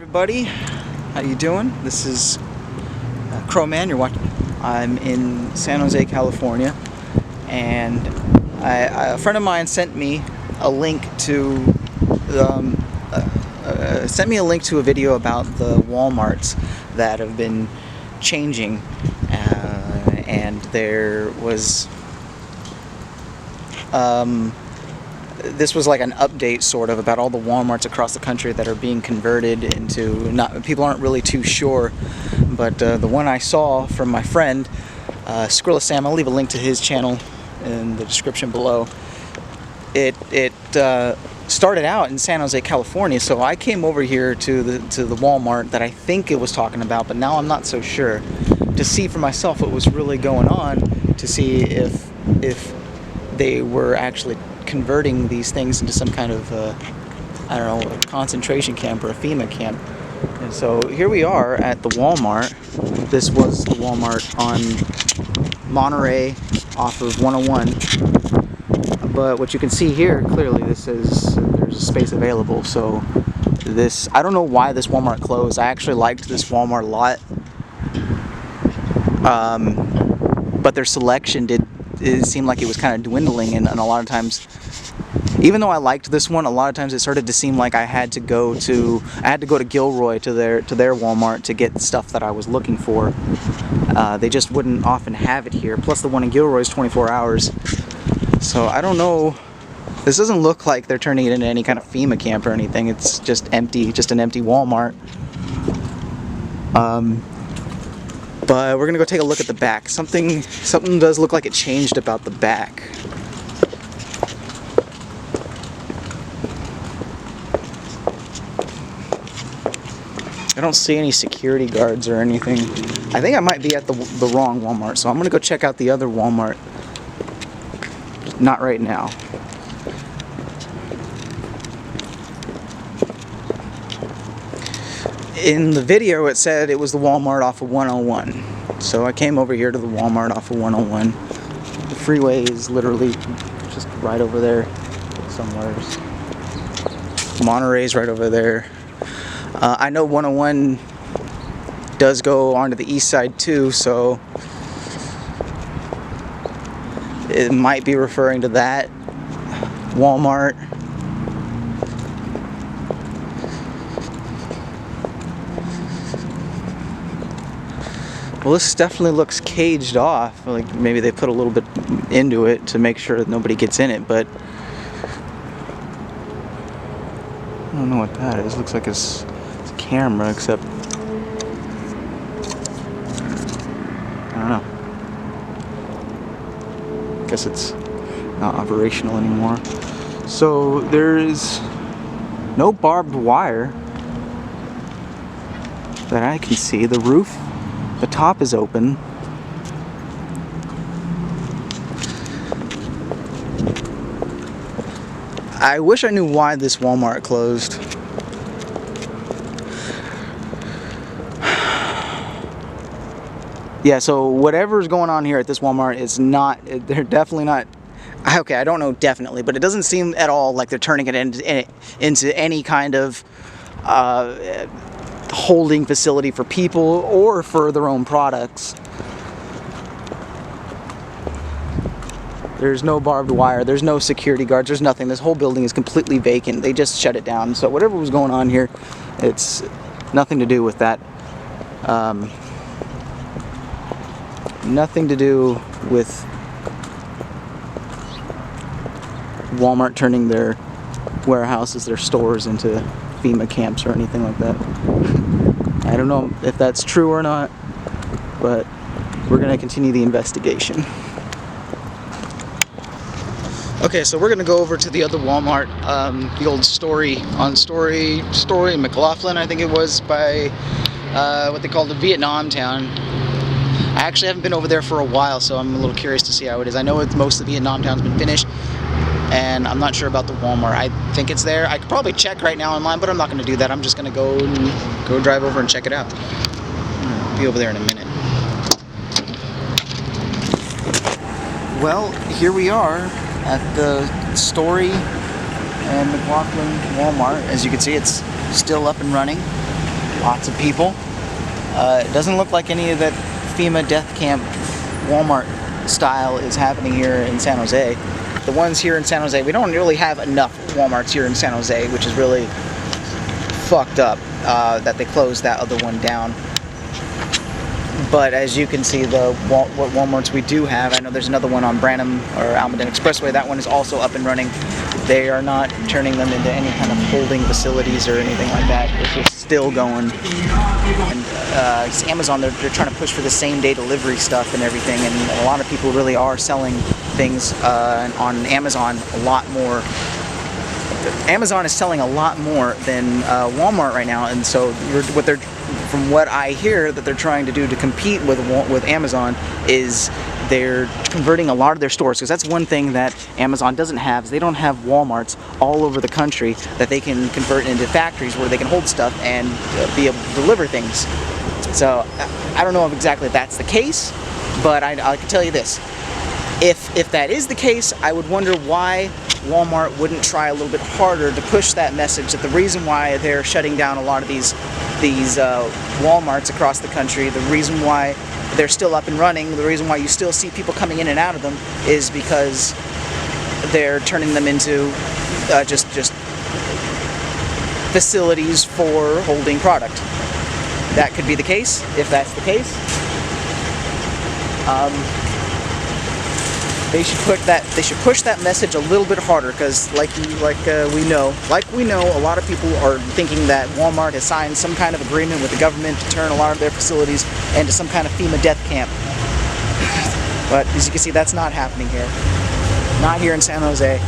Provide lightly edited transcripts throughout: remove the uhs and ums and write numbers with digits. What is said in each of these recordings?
everybody, how you doing? This is Crowman. You're watching. I'm in San Jose, California, and a friend of mine sent me a link to a video about the Walmarts that have been changing, and there was this was like an update sort of about all the Walmarts across the country that are being converted into, people aren't really too sure, but the one I saw from my friend Skrilla Sam, I'll leave a link to his channel in the description below. It started out in San Jose, California, so I came over here to the Walmart that I think it was talking about, but now I'm not so sure, to see for myself what was really going on, to see if they were actually converting these things into some kind of I don't know, a concentration camp or a FEMA camp. And so here we are at the Walmart. This was the Walmart on Monterey off of 101. But what you can see here clearly, there's a space available. So this, I don't know why this Walmart closed. I actually liked this Walmart a lot, but their selection it seemed like it was kind of dwindling, and a lot of times, even though I liked this one, a lot of times it started to seem like I had to go to Gilroy to their Walmart to get stuff that I was looking for. They just wouldn't often have it here. Plus the one in Gilroy is 24 hours. So I don't know. This doesn't look like they're turning it into any kind of FEMA camp or anything. It's just empty, just an empty Walmart. But we're gonna go take a look at the back. Something does look like it changed about the back. I don't see any security guards or anything. I think I might be at the wrong Walmart, so I'm gonna go check out the other Walmart. Not right now. In the video it said it was the Walmart off of 101. So I came over here to the Walmart off of 101. The freeway is literally just right over there somewhere. Monterey's right over there. I know 101 does go onto the east side too, so it might be referring to that Walmart. Well, this definitely looks caged off. Like maybe they put a little bit into it to make sure that nobody gets in it, but I don't know what that is. Looks like it's a camera, except I don't know. Guess it's not operational anymore. So there's no barbed wire that I can see. The roof, the top is open. I wish I knew why this Walmart closed. Yeah, so whatever's going on here at this Walmart is not, they're definitely not, okay, I don't know definitely, but it doesn't seem at all like they're turning it into any kind of holding facility for people or for their own products. There's no barbed wire, there's no security guards, there's nothing. This whole building is completely vacant. They just shut it down. So whatever was going on here, it's nothing to do with that. Nothing to do with Walmart turning their warehouses, their stores into FEMA camps or anything like that. I don't know if that's true or not, but we're going to continue the investigation. Okay, so we're going to go over to the other Walmart, the old Story McLaughlin, I think it was, by what they call the Vietnam town. I actually haven't been over there for a while, so I'm a little curious to see how it is. I know most of the Vietnam town's been finished, and I'm not sure about the Walmart. I think it's there. I could probably check right now online, but I'm not going to do that. I'm just going to go drive over and check it out. I'll be over there in a minute. Well, here we are at the Story and McLaughlin Walmart. As you can see, it's still up and running. Lots of people. It doesn't look like any of that FEMA death camp Walmart style is happening here in San Jose. The ones here in San Jose, we don't really have enough Walmarts here in San Jose, which is really fucked up that they closed that other one down. But as you can see, what Walmarts we do have, I know there's another one on Branham or Almaden Expressway. That one is also up and running. They are not turning them into any kind of holding facilities or anything like that. It's just still going. And Amazon, they're trying to push for the same-day delivery stuff and everything, and a lot of people really are selling things on Amazon a lot more. Amazon is selling a lot more than Walmart right now, and so from what I hear that they're trying to do to compete with Amazon is they're converting a lot of their stores, because that's one thing that Amazon doesn't have, is they don't have Walmarts all over the country that they can convert into factories where they can hold stuff and be able to deliver things. So I don't know if exactly that's the case, but I can tell you this. If that is the case, I would wonder why Walmart wouldn't try a little bit harder to push that message, that the reason why they're shutting down a lot of these Walmarts across the country, the reason why they're still up and running, the reason why you still see people coming in and out of them is because they're turning them into just facilities for holding product. That could be the case. If that's the case, they should push that message a little bit harder, because like we know, a lot of people are thinking that Walmart has signed some kind of agreement with the government to turn a lot of their facilities into some kind of FEMA death camp. But as you can see, that's not happening here. Not here in San Jose.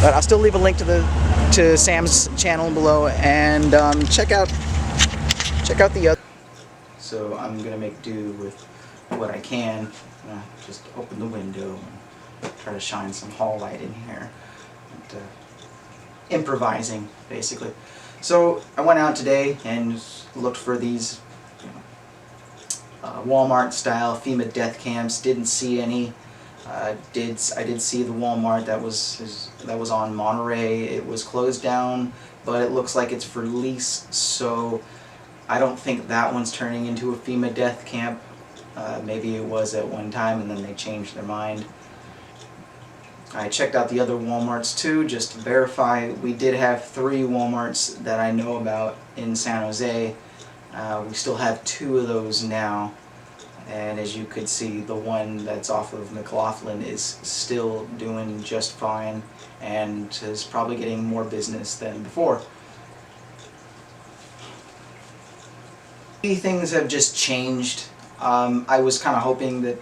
But I'll still leave a link to Sam's channel below, and check out the other. So I'm gonna make do with what I can. Just open the window. Try to shine some hall light in here. And, improvising, basically. So I went out today and looked for these Walmart-style FEMA death camps. Didn't see any. I did see the Walmart that was on Monterey. It was closed down, but it looks like it's for lease. So I don't think that one's turning into a FEMA death camp. Maybe it was at one time, and then they changed their mind. I checked out the other Walmarts too, just to verify. We did have 3 Walmarts that I know about in San Jose. We still have 2 of those now, and as you could see, the one that's off of McLaughlin is still doing just fine and is probably getting more business than before. Things have just changed. I was kind of hoping that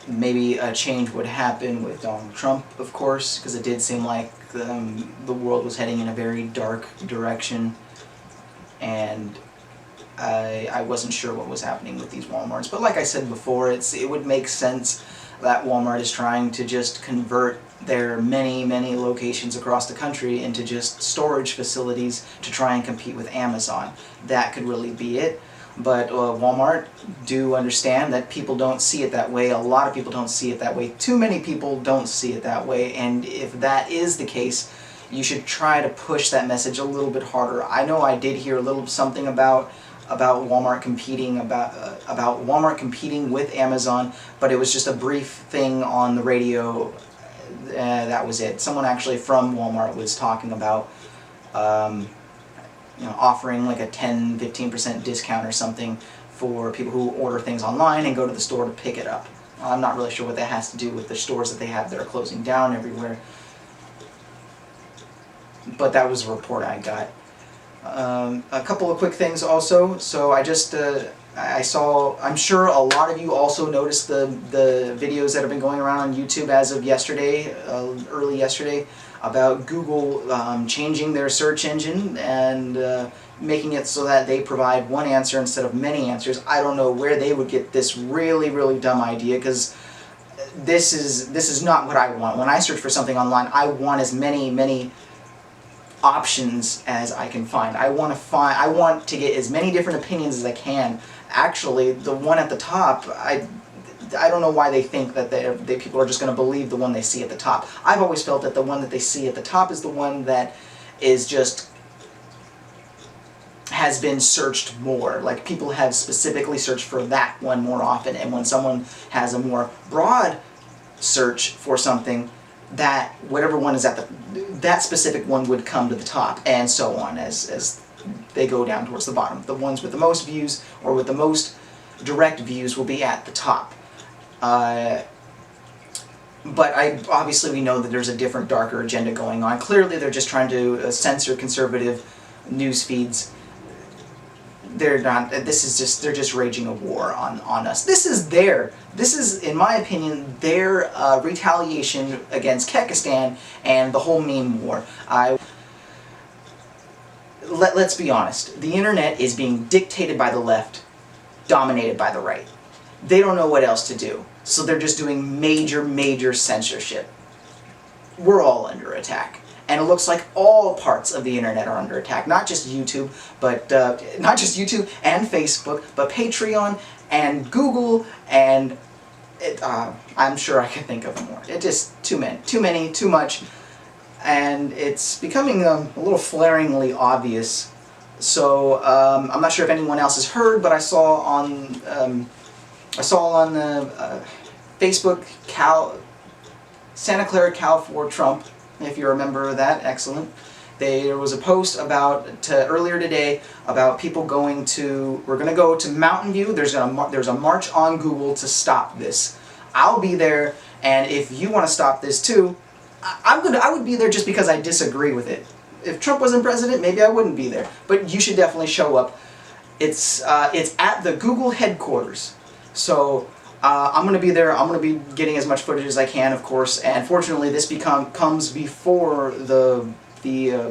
maybe a change would happen with Donald Trump, of course, because it did seem like the world was heading in a very dark direction, and I wasn't sure what was happening with these Walmarts. But like I said before, it would make sense that Walmart is trying to just convert their many locations across the country into just storage facilities to try and compete with Amazon. That could really be it. But Walmart do understand that people don't see it that way. A lot of people don't see it that way. Too many people don't see it that way. And if that is the case, you should try to push that message a little bit harder. I know I did hear a little something about Walmart competing about Walmart competing with Amazon, but it was just a brief thing on the radio. That was it. Someone actually from Walmart was talking about offering like a 10-15% discount or something for people who order things online and go to the store to pick it up. I'm not really sure what that has to do with the stores that they have that are closing down everywhere, but that was a report I got. A couple of quick things also. So I saw, I'm sure a lot of you also noticed the videos that have been going around on YouTube as of yesterday, early yesterday, about Google changing their search engine and making it so that they provide one answer instead of many answers. I don't know where they would get this really dumb idea, because this is not what I want. When I search for something online, I want as many options as I can find. I want to get as many different opinions as I can. Actually, the one at the top, I don't know why they think that people are just going to believe the one they see at the top. I've always felt that the one that they see at the top is the one that is just has been searched more. Like, people have specifically searched for that one more often, and when someone has a more broad search for something, that whatever one is at that specific one would come to the top, and so on as they go down towards the bottom. The ones with the most views or with the most direct views will be at the top. But obviously we know that there's a different, darker agenda going on. Clearly they're just trying to censor conservative news feeds. They're not, they're just raging a war on us. This is, in my opinion, their retaliation against Kekistan and the whole meme war. Let's be honest, the internet is being dictated by the left, dominated by the right. They don't know what else to do, so they're just doing major censorship. We're all under attack. And it looks like all parts of the internet are under attack. Not just YouTube, but not just YouTube and Facebook, but Patreon and Google, and I'm sure I can think of more. It just too many, too much, and it's becoming a little flaringly obvious. So I'm not sure if anyone else has heard, but I saw on the Facebook Santa Clara Cal for Trump. If you remember that, excellent. There was a post earlier today about people going to, we're going to go to Mountain View. There's a march on Google to stop this. I'll be there, and if you want to stop this too, I would be there just because I disagree with it. If Trump wasn't president, maybe I wouldn't be there. But you should definitely show up. It's at the Google headquarters. So I'm going to be there. I'm going to be getting as much footage as I can, of course. And fortunately, this comes before the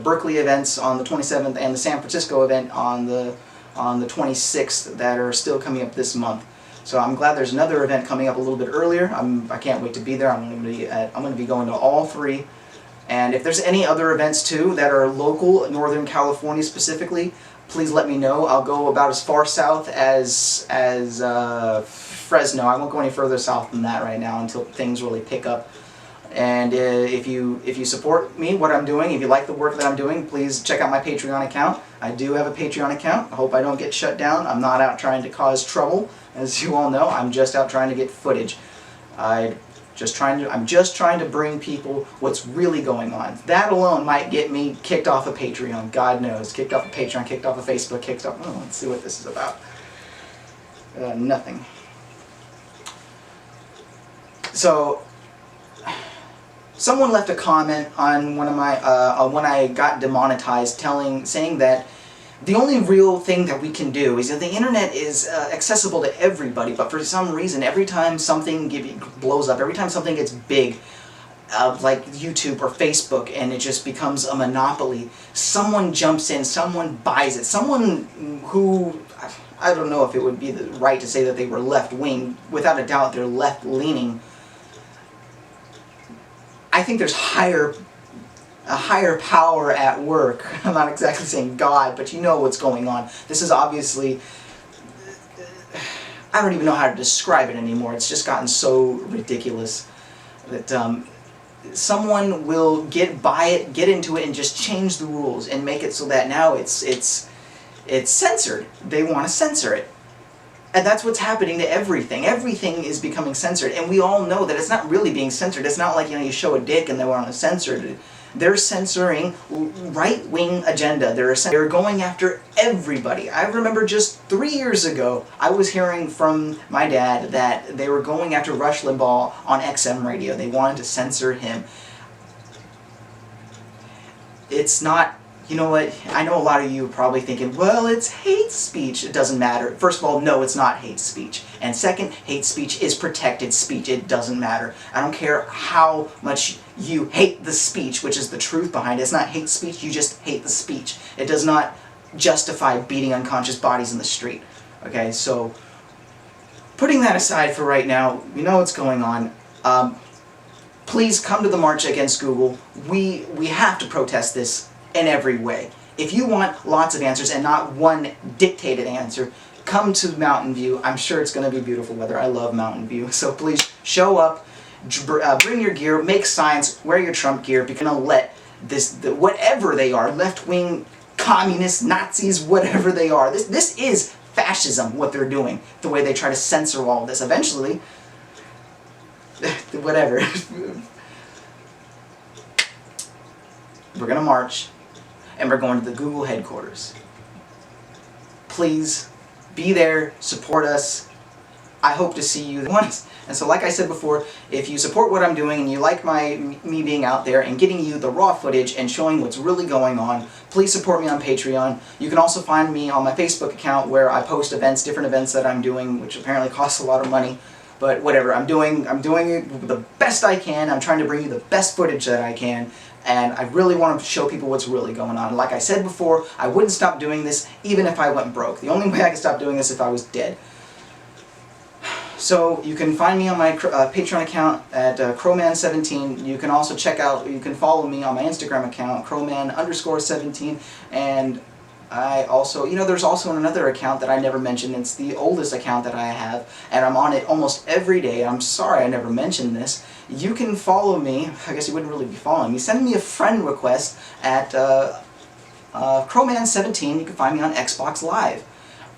Berkeley events on the 27th and the San Francisco event on the 26th that are still coming up this month. So I'm glad there's another event coming up a little bit earlier. I can't wait to be there. I'm going to be going to all three. And if there's any other events too that are local, Northern California specifically, please let me know. I'll go about as far south as Fresno. I won't go any further south than that right now until things really pick up. And if you support me, what I'm doing, if you like the work that I'm doing, please check out my Patreon account. I do have a Patreon account. I hope I don't get shut down. I'm not out trying to cause trouble, as you all know. I'm just out trying to get footage. I'm just trying to bring people what's really going on. That alone might get me kicked off of Patreon. God knows. Kicked off of Patreon, kicked off of Facebook, kicked off... Oh, let's see what this is about. Nothing. So, someone left a comment on one of my when I got demonetized, saying that the only real thing that we can do is that the internet is accessible to everybody, but for some reason, every time something blows up, every time something gets big, like YouTube or Facebook, and it just becomes a monopoly, someone jumps in, someone buys it, someone who, I don't know if it would be right to say that they were left-wing, without a doubt they're left-leaning. I think there's a higher power at work. I'm not exactly saying God, but you know what's going on. This is obviously, I don't even know how to describe it anymore. It's just gotten so ridiculous that someone will get into it and just change the rules and make it so that now it's censored. They want to censor it. And that's what's happening to everything. Everything is becoming censored, and we all know that it's not really being censored. It's not like, you show a dick and they want to censor it. They're censoring right-wing agenda. They're going after everybody. I remember just 3 years ago, I was hearing from my dad that they were going after Rush Limbaugh on XM radio. They wanted to censor him. It's not... You know what, I know a lot of you are probably thinking, well, it's hate speech. It doesn't matter. First of all, no, it's not hate speech. And second, hate speech is protected speech. It doesn't matter. I don't care how much you hate the speech, which is the truth behind it. It's not hate speech, you just hate the speech. It does not justify beating unconscious bodies in the street. Okay, so putting that aside for right now, we know what's going on. Please come to the march against Google. We have to protest this in every way. If you want lots of answers and not one dictated answer, come to Mountain View. I'm sure it's going to be beautiful weather. I love Mountain View. So please show up, bring your gear, make signs, wear your Trump gear, because you're going to let whatever they are, left-wing communists, Nazis, whatever they are. This is fascism, what they're doing, the way they try to censor all of this. Eventually, whatever. We're going to march, and we're going to the Google headquarters. Please, be there, support us. I hope to see you once. And so like I said before, if you support what I'm doing and you like me being out there and getting you the raw footage and showing what's really going on, please support me on Patreon. You can also find me on my Facebook account where I post events, different events that I'm doing, which apparently costs a lot of money. But whatever, I'm doing it the best I can. I'm trying to bring you the best footage that I can. And I really want to show people what's really going on. Like I said before, I wouldn't stop doing this even if I went broke. The only way I could stop doing this is if I was dead. So you can find me on my Patreon account at Crowman17. You can also you can follow me on my Instagram account, Crowman_17. And I also, there's also another account that I never mentioned. It's the oldest account that I have, and I'm on it almost every day. I'm sorry I never mentioned this. You can follow me. I guess you wouldn't really be following me. Send me a friend request at Crowman17. You can find me on Xbox Live.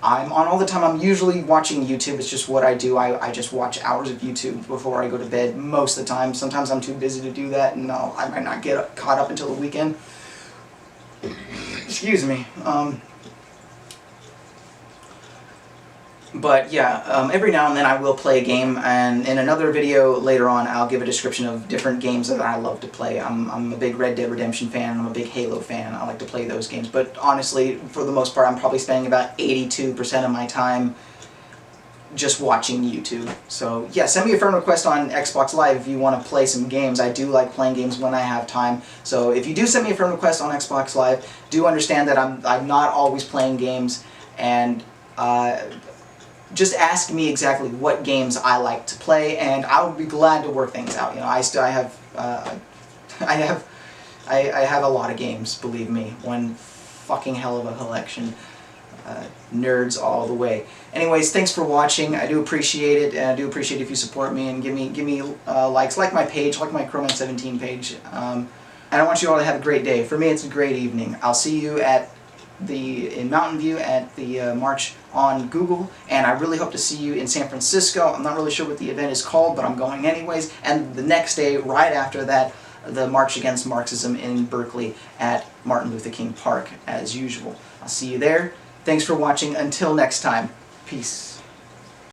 I'm on all the time. I'm usually watching YouTube. It's just what I do. I just watch hours of YouTube before I go to bed most of the time. Sometimes I'm too busy to do that, and I might not get caught up until the weekend. Excuse me. But yeah, every now and then I will play a game, and in another video later on I'll give a description of different games that I love to play. I'm a big Red Dead Redemption fan, I'm a big Halo fan, I like to play those games. But honestly, for the most part, I'm probably spending about 82% of my time just watching YouTube. So yeah, send me a friend request on Xbox Live if you want to play some games. I do like playing games when I have time. So if you do send me a friend request on Xbox Live, do understand that I'm not always playing games, and just ask me exactly what games I like to play, and I would be glad to work things out. I have a lot of games, believe me. One fucking hell of a collection. Nerds all the way. Anyways, thanks for watching. I do appreciate it, and I do appreciate if you support me and give me likes, like my page, like my Crowman17 page. And I want you all to have a great day. For me, it's a great evening. I'll see you in Mountain View at the March on Google, and I really hope to see you in San Francisco. I'm not really sure what the event is called, but I'm going anyways. And the next day, right after that, the March Against Marxism in Berkeley at Martin Luther King Park, as usual. I'll see you there. Thanks for watching. Until next time, peace.